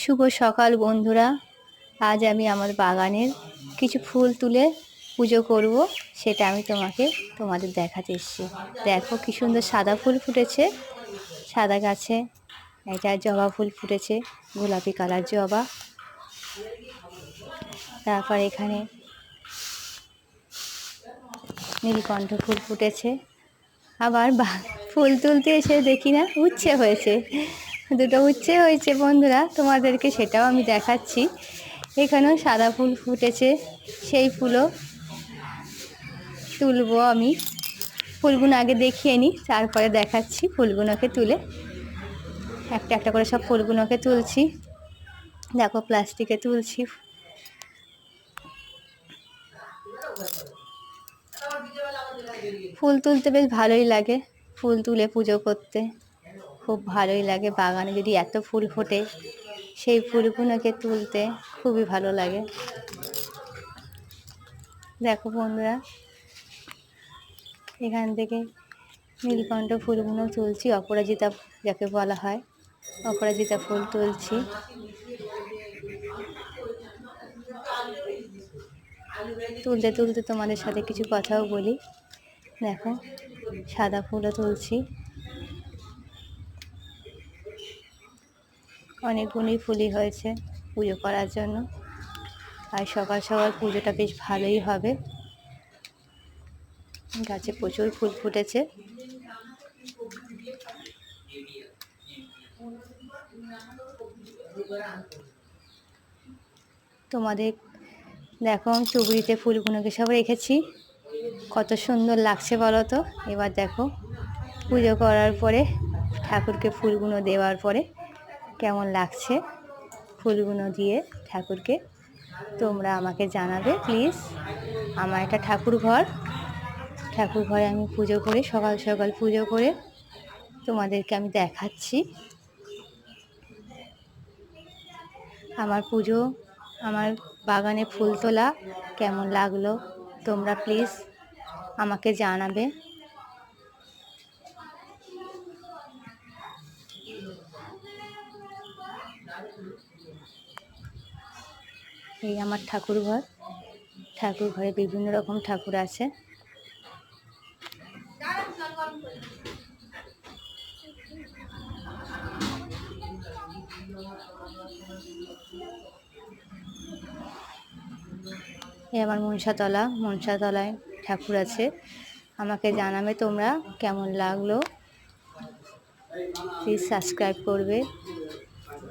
শুভ সকাল বন্ধুরা। আজ আমি আমার বাগানের কিছু ফুল তুলে পুজো করব, সেটা আমি তোমাদের দেখাতে এসেছি। দেখো কি সুন্দর সাদা ফুল ফুটেছে সাদা গাছে। এটা জবা ফুল ফুটেছে, গোলাপি কালার জবা। তারপর এখানে নীলকণ্ঠ ফুল ফুটেছে। আবার ফুল তুলতে এসে দেখি না উচ্ছে হয়েছে, দুটো উচ্ছে হয়েছে বন্ধুরা, তোমাদেরকে সেটাও আমি দেখাচ্ছি। এখানেও সাদা ফুল ফুটেছে, সেই ফুলও তুলবো আমি। ফুলগুলো আগে দেখিয়ে নিই, তারপরে দেখাচ্ছি। ফুলগুলোকে তুলে একটা একটা করে সব ফুলগুলোকে তুলছি। দেখো প্লাস্টিকে তুলছি। ফুল তুলতে বেশ ভালোই লাগে, ফুল তুলে পুজো করতে খুব ভালোই লাগে। বাগানে যদি এত ফুল ফোটে, সেই ফুলগুলোকে তুলতে খুবই ভালো লাগে। দেখো বন্ধুরা, এখান থেকে নীলকণ্ঠ ফুলগুলো তুলছি, অপরাজিতা যাকে বলা হয়, অপরাজিতা ফুল তুলছি। তুলতে তুলতে তোমাদের সাথে কিছু কথাও বলি। দেখো সাদা ফুলও তুলছি, অনেকগুলোই ফুলই হয়েছে পুজো করার জন্য। আর সকাল সকাল পুজোটা বেশ ভালোই হবে। গাছে প্রচুর ফুল ফুটেছে। তোমাদের দেখো টুকরিতে ফুলগুলোকে সব রেখেছি, কত সুন্দর লাগছে বলো তো। এবার দেখো পুজো করার পরে, ঠাকুরকে ফুলগুলো দেওয়ার পরে কেমন লাগছে ফুলগুলো দিয়ে ঠাকুরকে, তোমরা আমাকে জানাবে প্লিজ। আমার একটা ঠাকুর ঘরে আমি পুজো করে, সকাল সকাল পুজো করে তোমাদেরকে আমি দেখাচ্ছি আমার পুজো, আমার বাগানে ফুল তোলা কেমন লাগলো। তোমরা প্লিজ আমাকে জানাবে। এই আমার ঠাকুর ঘরে বিভিন্ন রকম ঠাকুর আছে। এই আমার মনসাতলায় ঠাকুর আছে। আমাকে জানাবে তোমরা কেমন লাগলো। প্লিজ সাবস্ক্রাইব করবে।